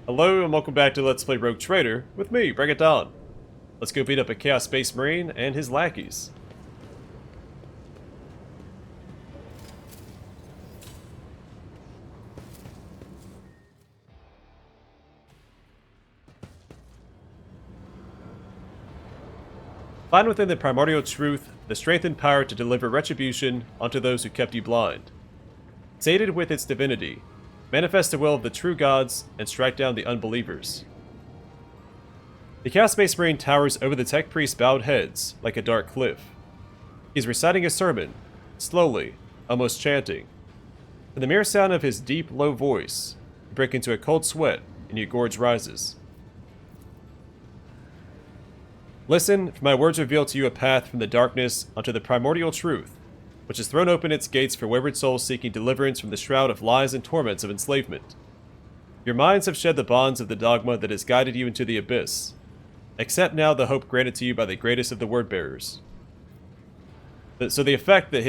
Hello and welcome back to Let's Play Rogue Trader with me, Bring It On. Let's go beat up a Chaos Space Marine and his lackeys. Find within the primordial truth the strength and power to deliver retribution onto those who kept you blind. Sated with its divinity, manifest the will of the true gods and strike down the unbelievers. The Chaos Space Marine towers over the Tech Priest's bowed heads like a dark cliff. He's reciting a sermon, slowly, almost chanting. For the mere sound of his deep, low voice, you break into a cold sweat and your gorge rises. Listen, for my words reveal to you a path from the darkness onto the primordial truth, which has thrown open its gates for wayward souls seeking deliverance from the shroud of lies and torments of enslavement. Your minds have shed the bonds of the dogma that has guided you into the abyss. Accept now the hope granted to you by the greatest of the word-bearers. So the effect that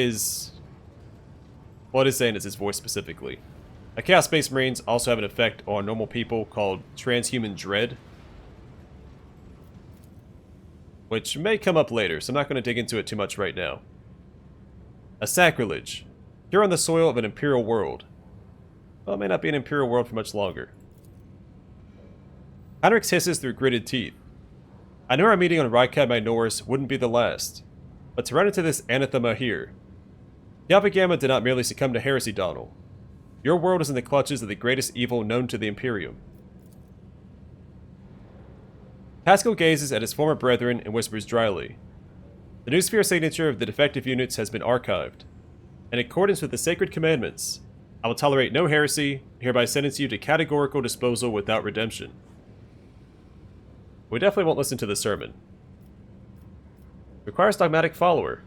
what is saying is his voice specifically. Chaos Space Marines also have an effect on normal people called transhuman dread, which may come up later, so I'm not going to dig into it too much right now. A sacrilege. You're on the soil of an imperial world. Well, it may not be an imperial world for much longer. Heinrix hisses through gritted teeth. I knew our meeting on Rykad Minoris wouldn't be the last, but to run into this anathema here. The Alpha Gamma did not merely succumb to heresy, Donald. Your world is in the clutches of the greatest evil known to the Imperium. Pascal gazes at his former brethren and whispers dryly. The new sphere signature of the defective units has been archived. In accordance with the sacred commandments, I will tolerate no heresy, and hereby sentence you to categorical disposal without redemption. We definitely won't listen to the sermon. Requires dogmatic follower.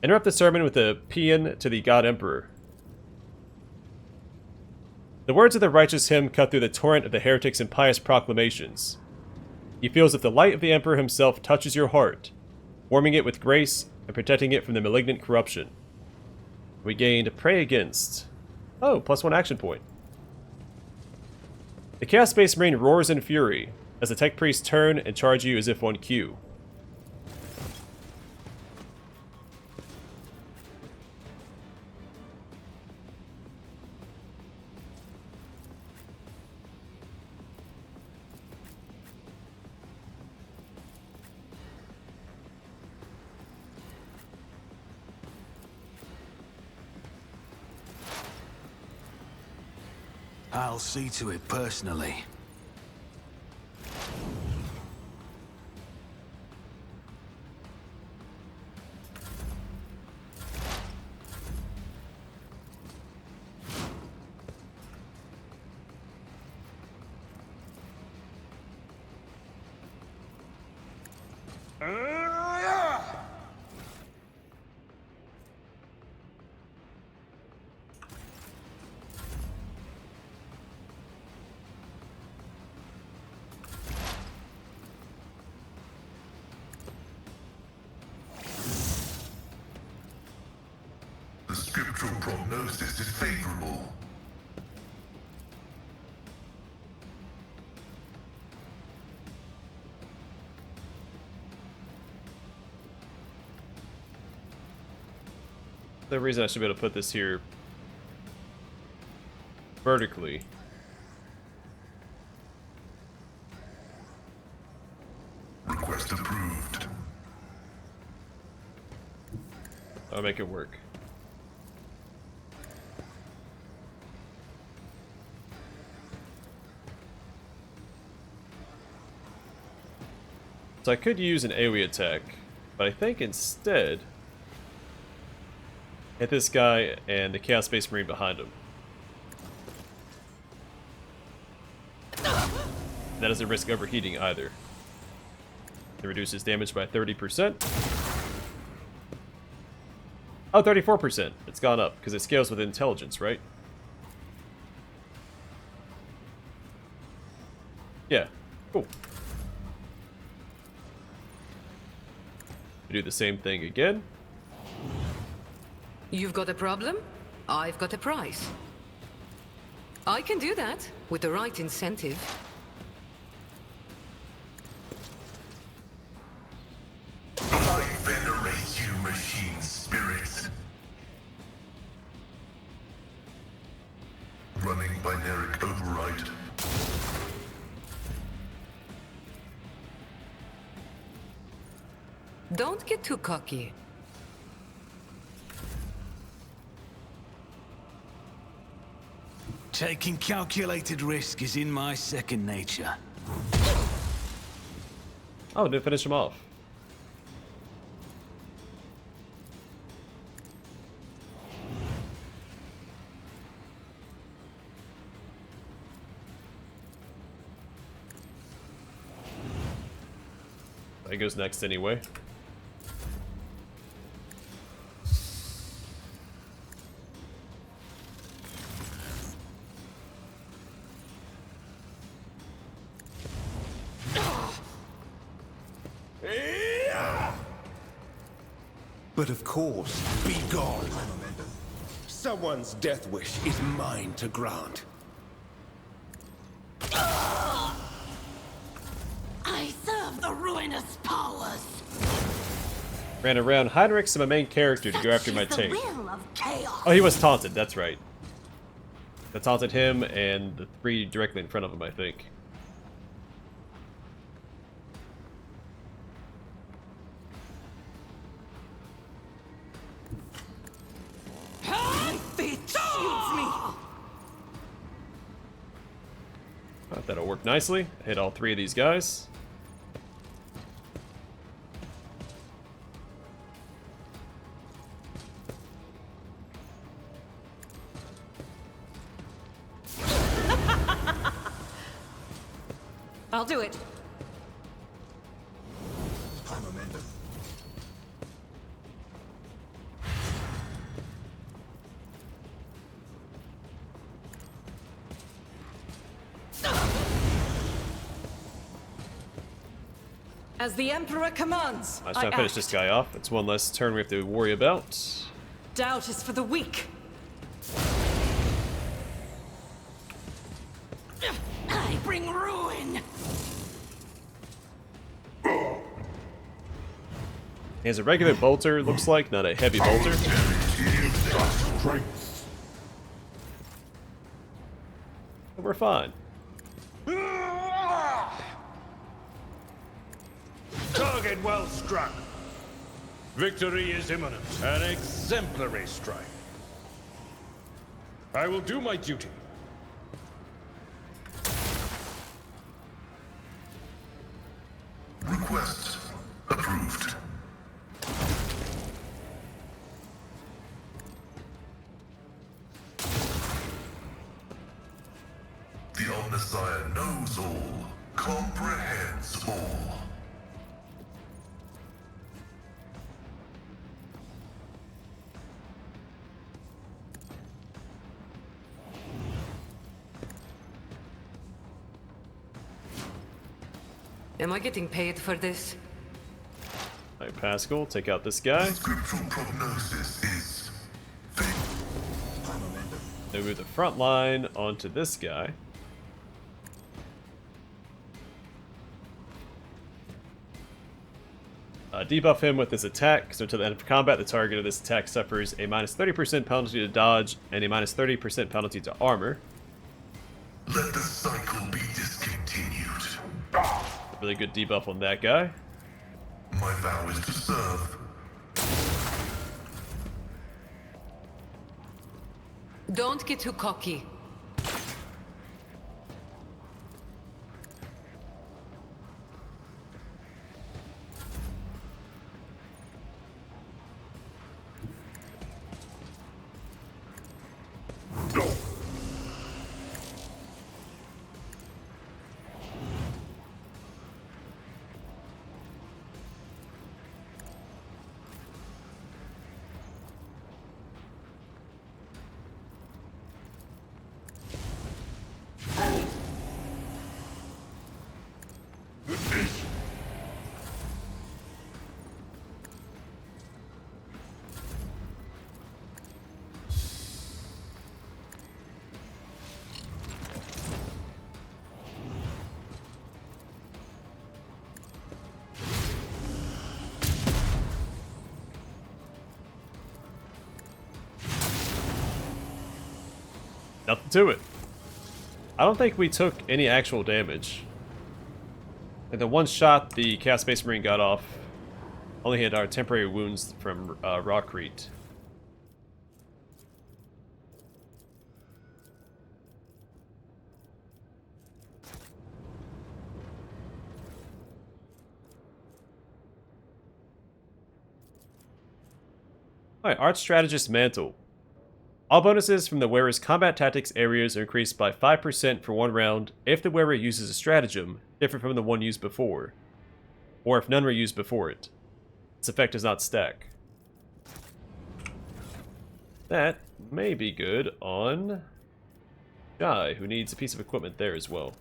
Interrupt the sermon with a paean to the God Emperor. The words of the righteous hymn cut through the torrent of the heretics' impious proclamations. You feel as if the light of the Emperor himself touches your heart, warming it with grace and protecting it from the malignant corruption. We gained Pray Against. Oh, +1 action point. The Chaos Space Marine roars in fury as the Tech Priests turn and charge you as if on cue. I'll see to it personally. The scriptural prognosis is favorable. The reason I should be able to put this here vertically. Request approved. I'll make it work. So I could use an AoE attack, but I think instead hit this guy and the Chaos Space Marine behind him. That doesn't risk overheating either. It reduces damage by 30%. Oh, 34%. It's gone up, because it scales with intelligence, right? Yeah, cool. We do the same thing again. You've got a problem? I've got a price. I can do that. With the right incentive. I venerate you, machine spirits. Running binaric override. Don't get too cocky. Taking calculated risk is in my second nature. Oh, didn't finish him off. That goes next anyway. But of course, be gone. Someone's death wish is mine to grant. I serve the ruinous powers. Ran around Heinrix and my main character to go after my Such is tank. the will of chaos. Oh, he was taunted, that's right. I taunted him and the three directly in front of him, I think. Fate shields me. Thought that'll work nicely. Hit all three of these guys. I'll do it. As the Emperor commands, Nice trying to finish this guy off. It's one less turn we have to worry about. Doubt is for the weak. I bring ruin. He has a regular bolter, looks like, not a heavy bolter. But we're fine. Target well struck. Victory is imminent. An exemplary strike. I will do my duty. Request approved. The Omnissiah knows all, comprehends all. Am I getting paid for this? Alright, Pascal, take out this guy. Scriptural prognosis is Now move the front line onto this guy. Debuff him with his attack, so until the end of combat, the target of this attack suffers a minus 30% penalty to dodge and a minus 30% penalty to armor. let the cycle be discontinued. Really good debuff on that guy. My vow is to serve. Don't get too cocky. Nothing to it. I don't think we took any actual damage. And the one shot the Chaos Space Marine got off only hit our temporary wounds from Rockcrete. Alright, Arch Strategist Mantle. All bonuses from the wearer's combat tactics areas are increased by 5% for 1 round if the wearer uses a stratagem different from the one used before, or if none were used before it. This effect does not stack. That may be good on Guy, who needs a piece of equipment there as well.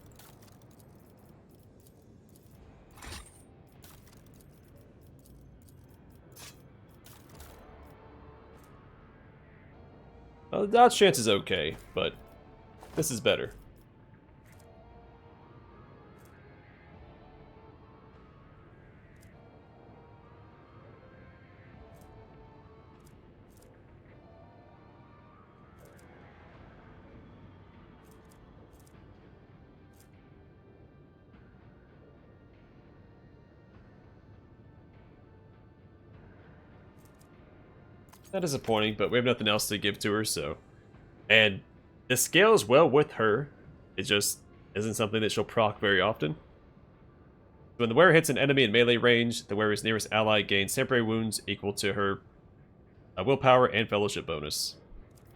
The dodge chance is okay, but this is better. Not disappointing, but we have nothing else to give to her, so... And it scales well with her. It just isn't something that she'll proc very often. When the wearer hits an enemy in melee range, the wearer's nearest ally gains temporary wounds equal to her willpower and fellowship bonus,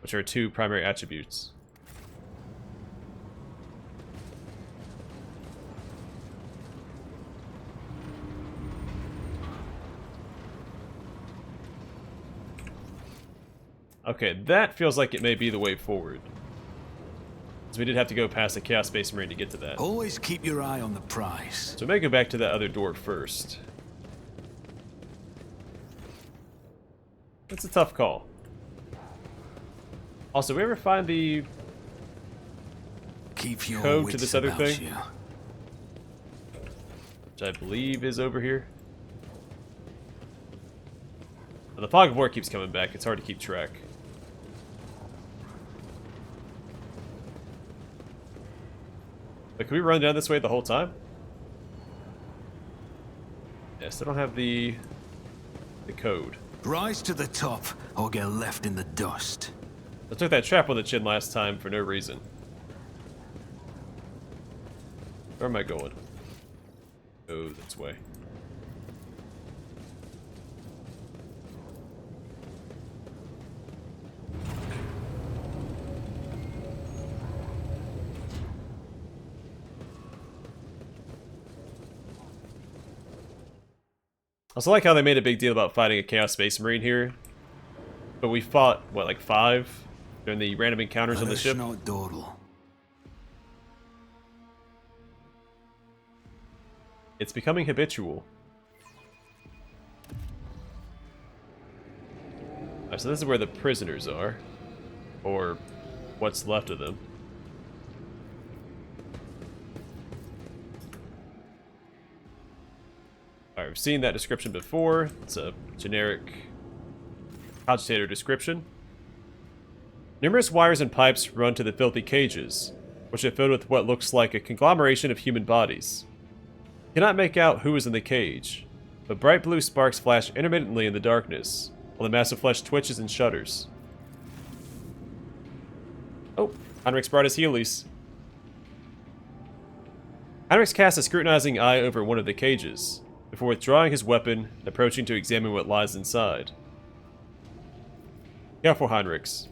which are 2 primary attributes. Okay, that feels like it may be the way forward. So we did have to go past the Chaos Space Marine to get to that. Always keep your eye on the prize. So we may go back to that other door first. It's a tough call. Also, we ever find the Keep your code to wits this other about thing? you. Which I believe is over here. And the fog of war keeps coming back. It's hard to keep track. But can we run down this way the whole time? Yes, I don't have the code. Rise to the top, or get left in the dust. I took that trap on the chin last time for no reason. Where am I going? Oh, this way. I also like how they made a big deal about fighting a Chaos Space Marine here. But we fought, what, like 5? During the random encounters on the ship? Not dawdle. It's becoming habitual. Alright, so this is where the prisoners are. Or what's left of them. Alright, we've seen that description before. It's a generic Cogitator description. Numerous wires and pipes run to the filthy cages, which are filled with what looks like a conglomeration of human bodies. You cannot make out who is in the cage, but bright blue sparks flash intermittently in the darkness, while the mass of flesh twitches and shudders. Oh, Heinrix brought his Heelys. Heinrix casts a scrutinizing eye over one of the cages, before withdrawing his weapon and approaching to examine what lies inside. Careful, Heinrix.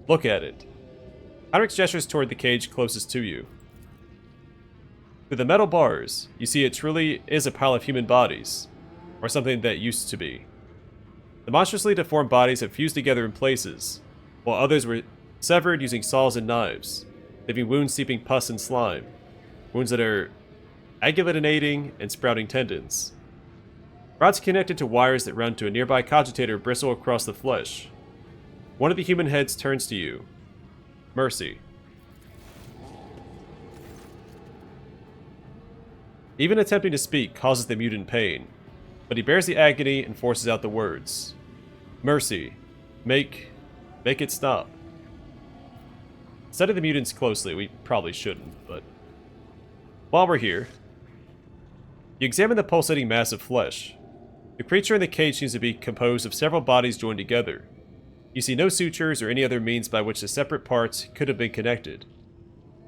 Look at it. Heinrix gestures toward the cage closest to you. Through the metal bars, you see it truly is a pile of human bodies, or something that used to be. The monstrously deformed bodies have fused together in places, while others were severed using saws and knives, leaving wounds seeping pus and slime, wounds that are agglutinating and sprouting tendons. Rods connected to wires that run to a nearby cogitator bristle across the flesh. One of the human heads turns to you. Mercy. Even attempting to speak causes the mutant pain, but he bears the agony and forces out the words. Mercy. Make it stop. Study the mutants closely. We probably shouldn't, but... While we're here, you examine the pulsating mass of flesh. The creature in the cage seems to be composed of several bodies joined together. You see no sutures or any other means by which the separate parts could have been connected.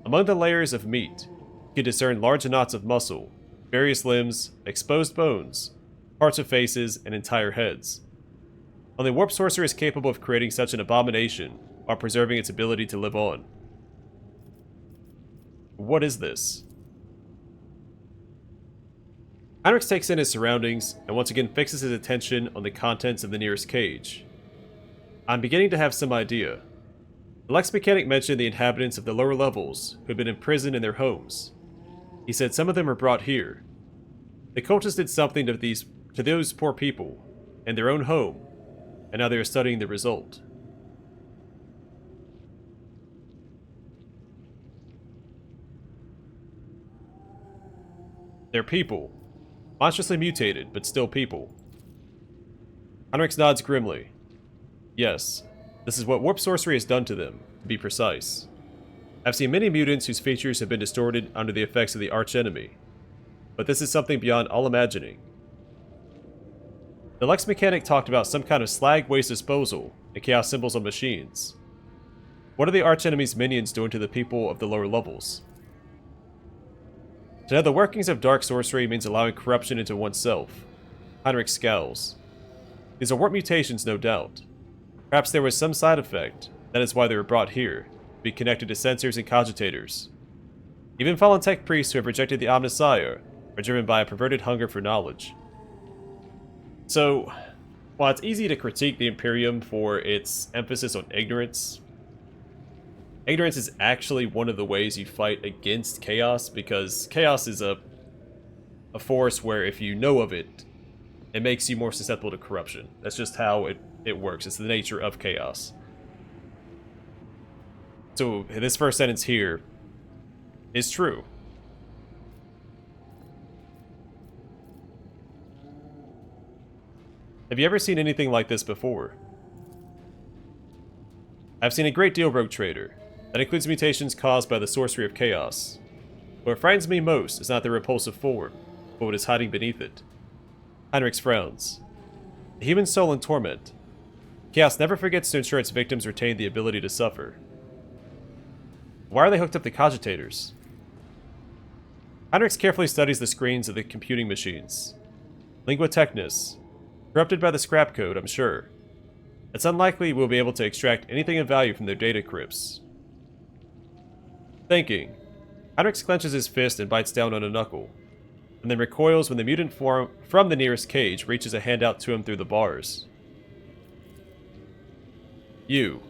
Among the layers of meat, you can discern large knots of muscle, various limbs, exposed bones, parts of faces, and entire heads. Only warp sorcery is capable of creating such an abomination while preserving its ability to live on. What is this? Heinrix takes in his surroundings and once again fixes his attention on the contents of the nearest cage. I'm beginning to have some idea. The Lex mechanic mentioned the inhabitants of the lower levels who had been imprisoned in their homes. He said some of them were brought here. The cultists did something to those poor people in their own home, and now they are studying the result. They're people. Monstrously mutated, but still people. Heinrix nods grimly. Yes, this is what warp sorcery has done to them, to be precise. I've seen many mutants whose features have been distorted under the effects of the archenemy, but this is something beyond all imagining. The Lex mechanic talked about some kind of slag waste disposal and chaos symbols on machines. What are the archenemy's minions doing to the people of the lower levels? To know the workings of dark sorcery means allowing corruption into oneself. Heinrix scowls. These are warp mutations, no doubt. Perhaps there was some side effect, that is why they were brought here, to be connected to sensors and cogitators. Even fallen tech priests who have rejected the Omnissiah are driven by a perverted hunger for knowledge. So, while it's easy to critique the Imperium for its emphasis on ignorance, ignorance is actually one of the ways you fight against chaos, because chaos is a force where if you know of it, it makes you more susceptible to corruption. That's just how it works. It's the nature of chaos. So this first sentence here is true. Have you ever seen anything like this before? I've seen a great deal, Rogue Trader. That includes mutations caused by the sorcery of chaos. What frightens me most is not the repulsive form, but what is hiding beneath it. Heinrix frowns. The human soul in torment. Chaos never forgets to ensure its victims retain the ability to suffer. Why are they hooked up to cogitators? Heinrix carefully studies the screens of the computing machines. Lingua Technis. Corrupted by the scrap code, I'm sure. It's unlikely we'll be able to extract anything of value from their data crypts. Thinking. Heinrix clenches his fist and bites down on a knuckle, and then recoils when the mutant form from the nearest cage reaches a hand out to him through the bars. You.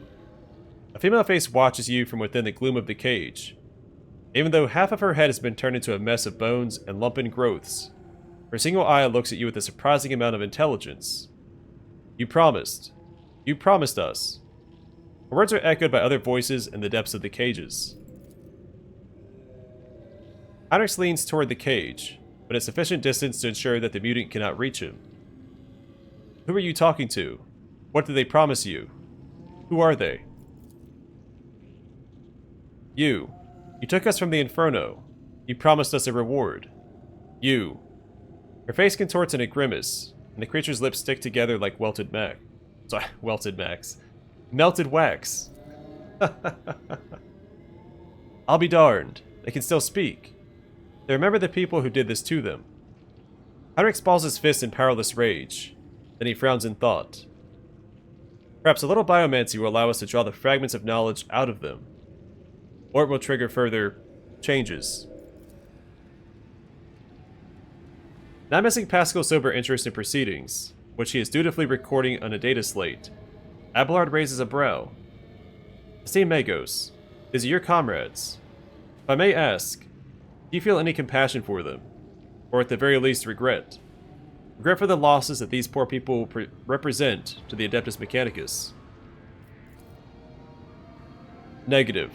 A female face watches you from within the gloom of the cage. Even though half of her head has been turned into a mess of bones and lumpen growths, her single eye looks at you with a surprising amount of intelligence. You promised. You promised us. Her words are echoed by other voices in the depths of the cages. Heinrix leans toward the cage, but at sufficient distance to ensure that the mutant cannot reach him. Who are you talking to? What did they promise you? Who are they? You. You took us from the Inferno. You promised us a reward. You. Her face contorts in a grimace, and the creature's lips stick together like welted melted wax. I'll be darned. They can still speak. They remember the people who did this to them. Heinrix balls his fist in powerless rage. Then he frowns in thought. Perhaps a little biomancy will allow us to draw the fragments of knowledge out of them. Or it will trigger further changes. Not missing Pascal's sober interest in proceedings, which he is dutifully recording on a data slate, Abelard raises a brow. Esteemed Magos, these are your comrades. If I may ask, do you feel any compassion for them? Or at the very least regret? Regret for the losses that these poor people represent to the Adeptus Mechanicus? Negative.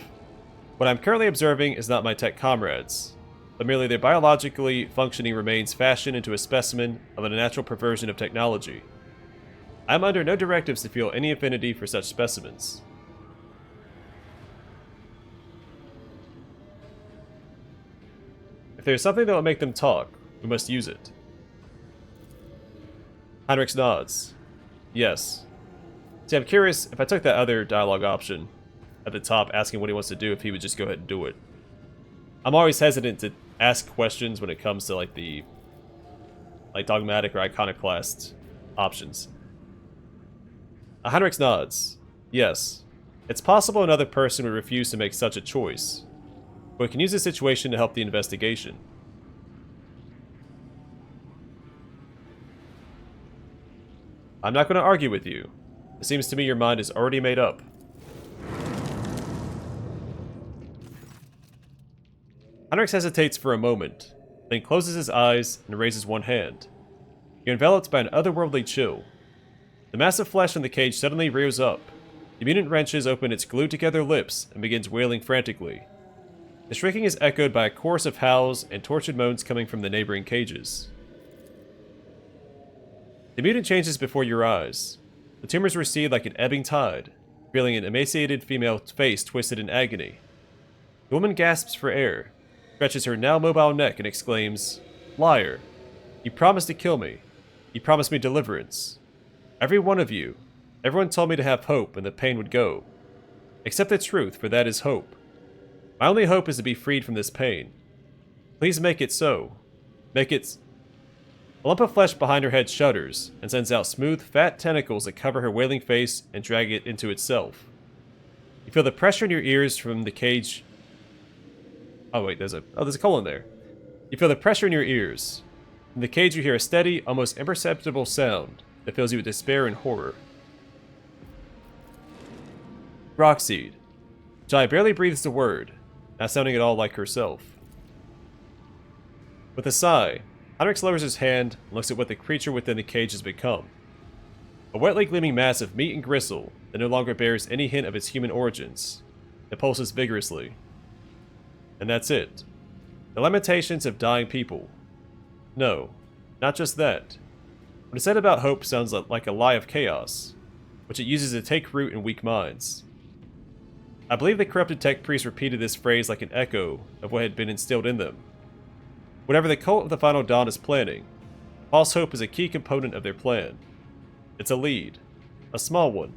What I'm currently observing is not my tech comrades, but merely their biologically functioning remains fashioned into a specimen of an unnatural perversion of technology. I am under no directives to feel any affinity for such specimens. there's something that will make them talk, we must use it. Heinrix nods. Yes. See, I'm curious, if I took that other dialogue option at the top, asking what he wants to do, if he would just go ahead and do it. I'm always hesitant to ask questions when it comes to, like, the dogmatic or iconoclast options. Heinrix nods. Yes. It's possible another person would refuse to make such a choice, but we can use the situation to help the investigation. I'm not going to argue with you. It seems to me your mind is already made up. Heinrix hesitates for a moment, then closes his eyes and raises one hand. You're enveloped by an otherworldly chill. The mass of flesh in the cage suddenly rears up. The mutant wrenches open its glued-together lips and begins wailing frantically. The shrieking is echoed by a chorus of howls and tortured moans coming from the neighboring cages. The mutant changes before your eyes. The tumors recede like an ebbing tide, revealing an emaciated female face twisted in agony. The woman gasps for air, stretches her now mobile neck and exclaims, "Liar! You promised to kill me. You promised me deliverance. Every one of you. Everyone told me to have hope and the pain would go. Accept the truth, for that is hope. My only hope is to be freed from this pain. Please make it so. Make it..." A lump of flesh behind her head shudders and sends out smooth, fat tentacles that cover her wailing face and drag it into itself. You feel the pressure in your ears from the cage. Oh wait, there's a colon there. You feel the pressure in your ears. In the cage you hear a steady, almost imperceptible sound that fills you with despair and horror. Rockseed. Jai barely breathes a word, not sounding at all like herself. With a sigh, Heinrix lowers his hand and looks at what the creature within the cage has become. A wetly gleaming mass of meat and gristle that no longer bears any hint of its human origins. It pulses vigorously. And that's it. The lamentations of dying people. No, not just that. What is said about hope sounds like a lie of chaos, which it uses to take root in weak minds. I believe the corrupted tech priest repeated this phrase like an echo of what had been instilled in them. Whatever the cult of the Final Dawn is planning, false hope is a key component of their plan. It's a lead. A small one,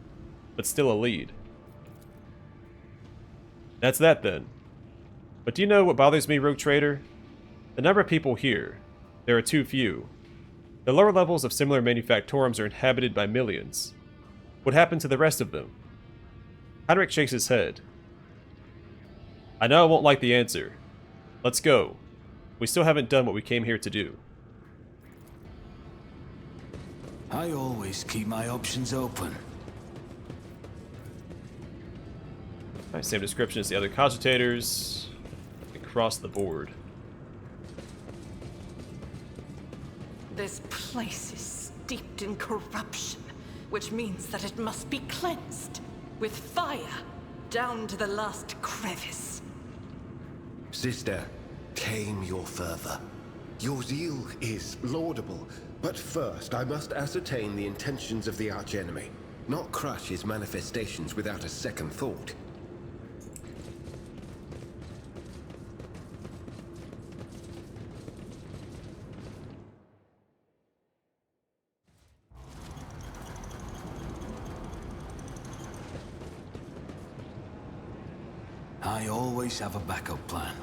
but still a lead. That's that then. But do you know what bothers me, Rogue Trader? The number of people here. There are too few. The lower levels of similar manufactorums are inhabited by millions. What happened to the rest of them? Heinrix shakes his head. I know I won't like the answer. Let's go. We still haven't done what we came here to do. I always keep my options open. Alright, same description as the other cogitators. Across the board. This place is steeped in corruption, which means that it must be cleansed with fire down to the last crevice. Sister, tame your fervor. Your zeal is laudable, but first I must ascertain the intentions of the archenemy, not crush his manifestations without a second thought. I always have a backup plan.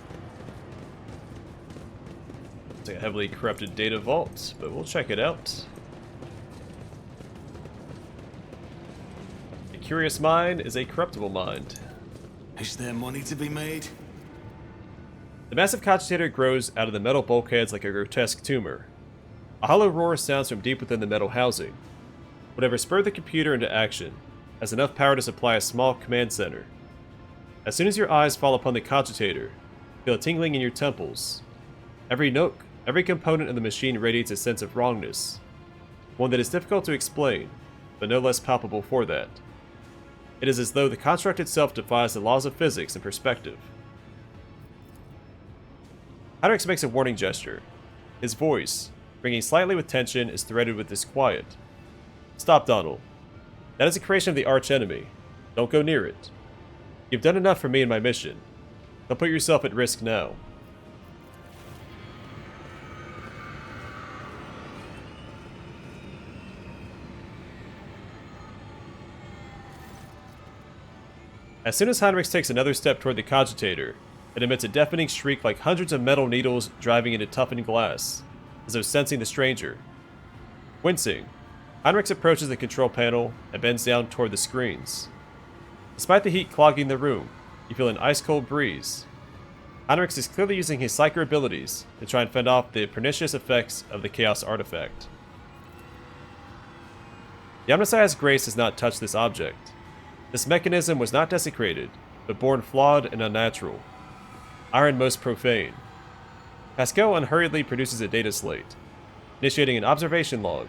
It's like a heavily corrupted data vault, but we'll check it out. A curious mind is a corruptible mind. Is there money to be made? The massive cogitator grows out of the metal bulkheads like a grotesque tumor. A hollow roar sounds from deep within the metal housing. Whatever spurred the computer into action has enough power to supply a small command center. As soon as your eyes fall upon the cogitator, feel a tingling in your temples. Every nook, every component of the machine radiates a sense of wrongness. One that is difficult to explain, but no less palpable for that. It is as though the construct itself defies the laws of physics and perspective. Heinrix makes a warning gesture. His voice, ringing slightly with tension, is threaded with disquiet. Stop, Donald. That is a creation of the archenemy. Don't go near it. You've done enough for me and my mission. Don't put yourself at risk now. As soon as Heinrix takes another step toward the Cogitator, it emits a deafening shriek like hundreds of metal needles driving into toughened glass, as though sensing the stranger. Wincing, Heinrix approaches the control panel and bends down toward the screens. Despite the heat clogging the room, you feel an ice-cold breeze. Heinrix is clearly using his psyker abilities to try and fend off the pernicious effects of the Chaos artifact. The Omnissiah's grace has not touched this object. This mechanism was not desecrated, but born flawed and unnatural. Iron most profane. Pascal unhurriedly produces a data slate, initiating an observation log.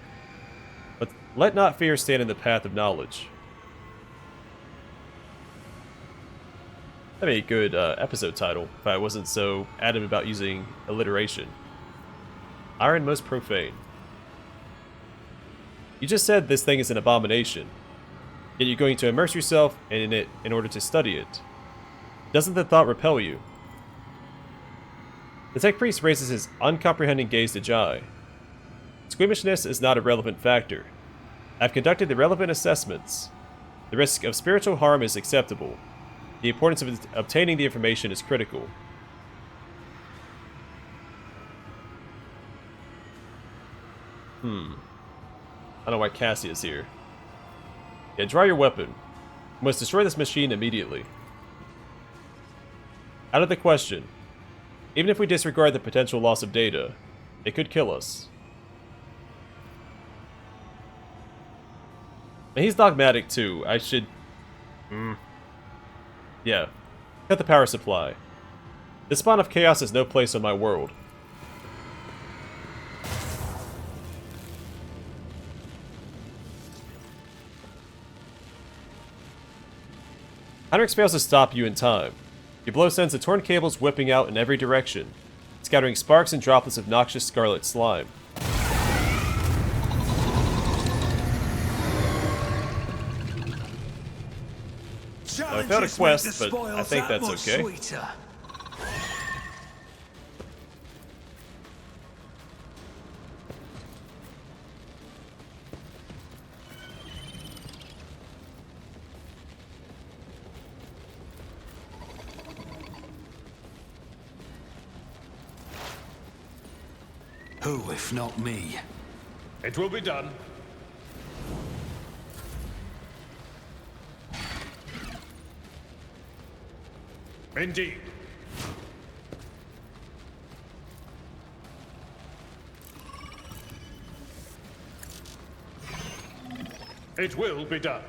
But let not fear stand in the path of knowledge. That'd be a good episode title if I wasn't so adamant about using alliteration. Iron most profane. You just said this thing is an abomination, yet you're going to immerse yourself in it in order to study it. Doesn't the thought repel you? The tech priest raises his uncomprehending gaze to Jai. Squeamishness is not a relevant factor. I've conducted the relevant assessments. The risk of spiritual harm is acceptable. The importance of obtaining the information is critical. I don't know why Cassie is here. Yeah, draw your weapon. You must destroy this machine immediately. Out of the question. Even if we disregard the potential loss of data, it could kill us. And he's dogmatic too. I should... Yeah. Cut the power supply. This spawn of chaos has no place on my world. Heinrix fails to stop you in time. Your blow sends the torn cables whipping out in every direction, scattering sparks and droplets of noxious scarlet slime. I failed a quest, but I think that's okay. Sweeter. Who, if not me? It will be done. Indeed. It will be done.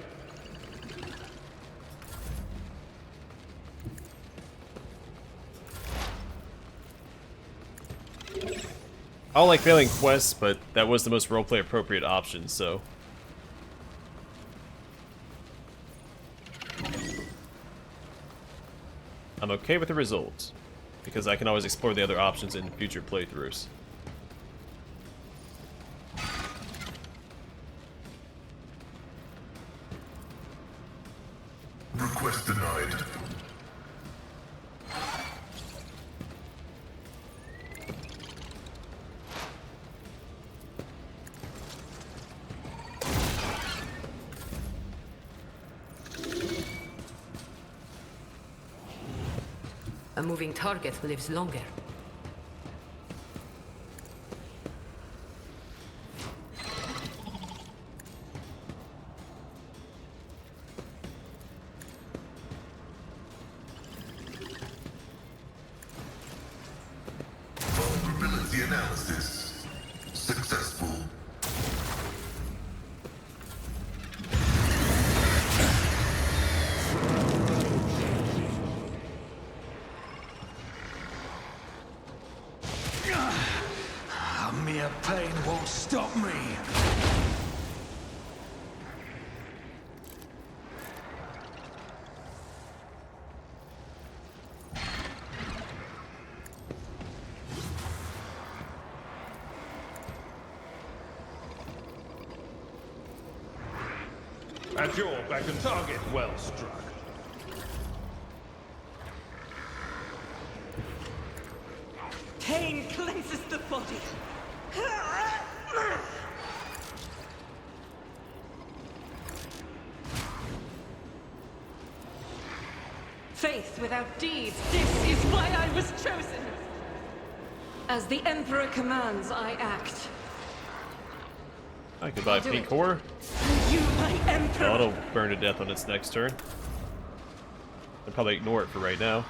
I don't like failing quests, but that was the most roleplay appropriate option, so... I'm okay with the result, because I can always explore the other options in future playthroughs. Request denied. A moving target lives longer. Vulnerability analysis. Successful. Mere pain won't stop me. At your back and target well struck. Pain cleanses the body. faith without deeds. This is why I was chosen. As the Emperor commands, I act. I could buy Do pink it. core. And you, my Emperor. Oh, it'll burn to death on its next turn. I'll probably ignore it for right now.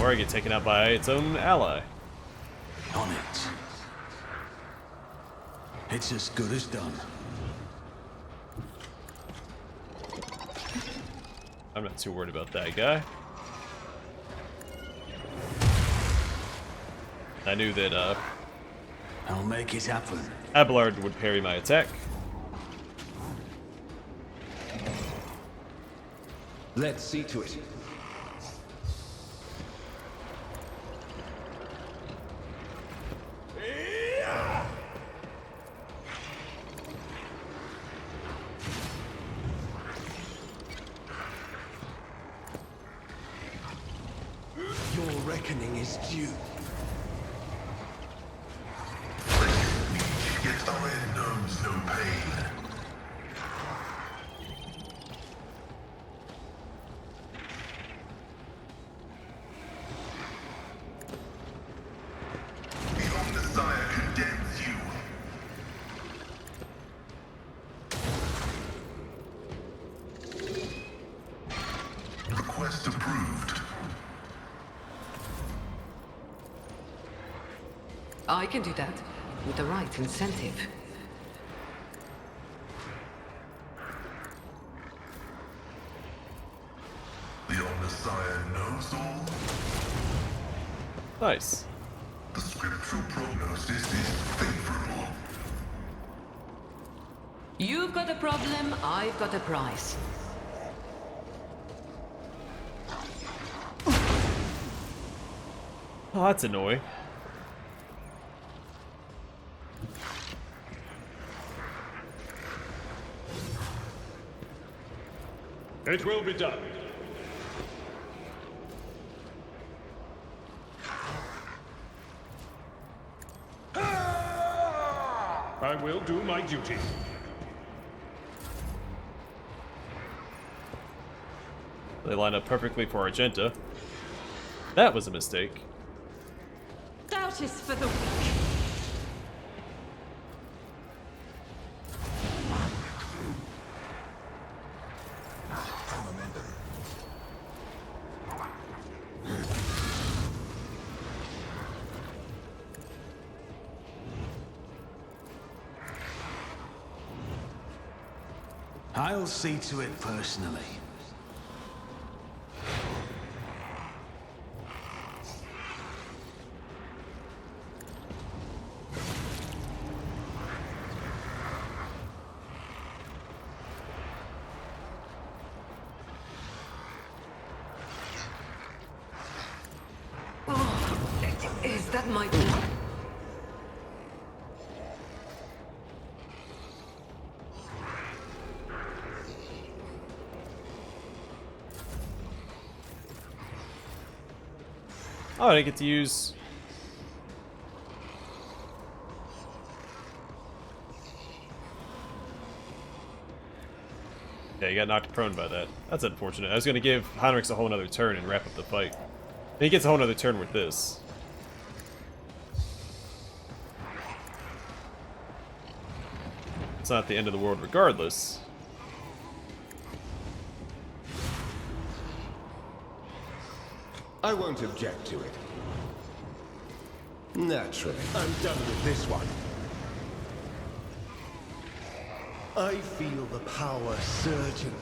Or I get taken out by its own ally. On it. It's as good as done. I'm not too worried about that guy. I knew that I'll make it happen. Abelard would parry my attack. Let's see to it. Your reckoning is due. Yet our end knows no pain. The Omnissiah condemns you. Request approved. I can do that, with the right incentive. The Omnissiah knows all. Nice. The scriptural prognosis is favorable. You've got a problem, I've got a prize. Oh, that's annoying. It will be done. I will do my duty. They line up perfectly for Argenta. That was a mistake. Doubt is for the weak. I'll see to it personally. Is that my... Oh, I didn't get to use... Yeah, he got knocked prone by that. That's unfortunate. I was going to give Heinrix a whole another turn and wrap up the fight. And he gets a whole another turn with this. It's not the end of the world regardless. I won't object to it. Naturally. I'm done with this one. I feel the power surging.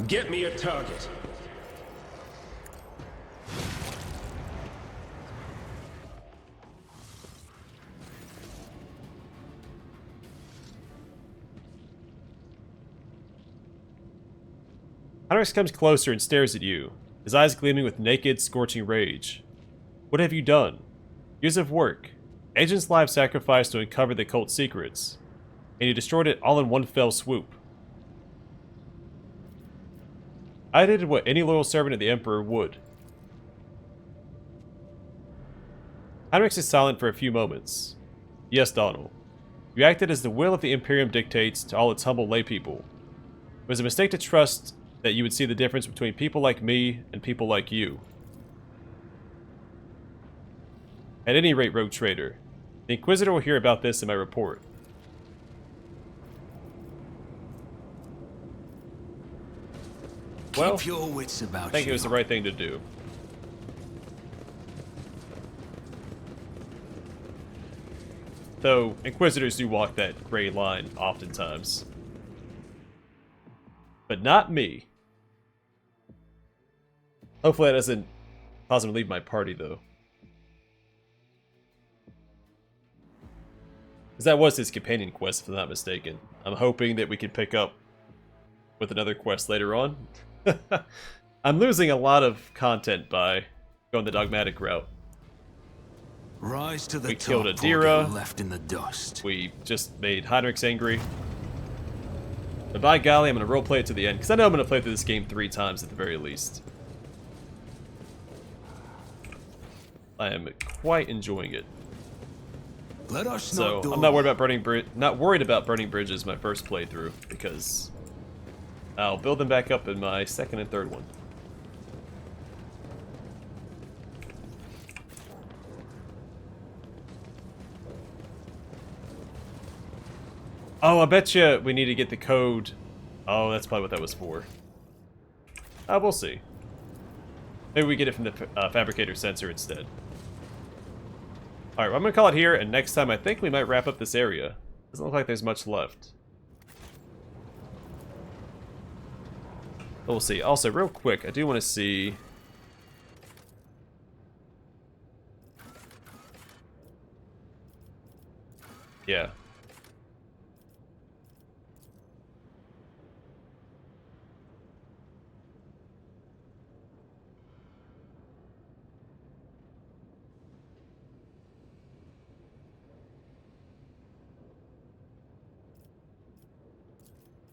Get me a target. Heinrix comes closer and stares at you, his eyes gleaming with naked, scorching rage. What have you done? Years of work, agents' lives sacrificed to uncover the cult's secrets, and you destroyed it all in one fell swoop. I did what any loyal servant of the Emperor would. Heinrix is silent for a few moments. Yes, Donald. You acted as the will of the Imperium dictates to all its humble laypeople. It was a mistake to trust that you would see the difference between people like me and people like you. At any rate, Rogue Trader, the Inquisitor will hear about this in my report. Well, Keep your wits about you. I think it was the right thing to do. Though, Inquisitors do walk that gray line oftentimes. But not me. Hopefully that doesn't cause him to leave my party, though. Because that was his companion quest, if I'm not mistaken. I'm hoping that we can pick up with another quest later on. I'm losing a lot of content by going the dogmatic route. Rise to the We top killed or Adira. get left in the dust. We just made Heinrix angry. But by golly, I'm going to roleplay it to the end, because I know I'm going to play through this game 3 times at the very least. I am quite enjoying it. Let us So not I'm not worried about burning bridges my first playthrough, because I'll build them back up in my second and third one. Oh, I bet you we need to get the code. Oh, that's probably what that was for. We'll see. Maybe we get it from the fabricator sensor instead. Alright, well, I'm going to call it here, and next time I think we might wrap up this area. Doesn't look like there's much left. But we'll see. Also, real quick, I do want to see... Yeah.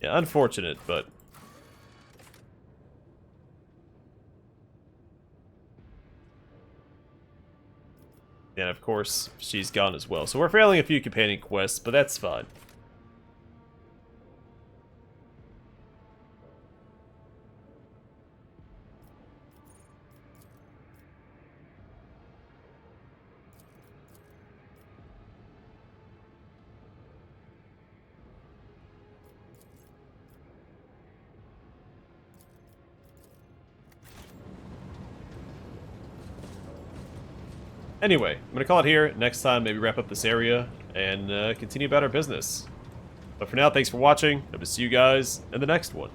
Yeah, unfortunate, but... And of course, she's gone as well. So we're failing a few companion quests, but that's fine. Anyway, I'm going to call it here. Next time, maybe wrap up this area and continue about our business. But for now, thanks for watching. Hope to see you guys in the next one.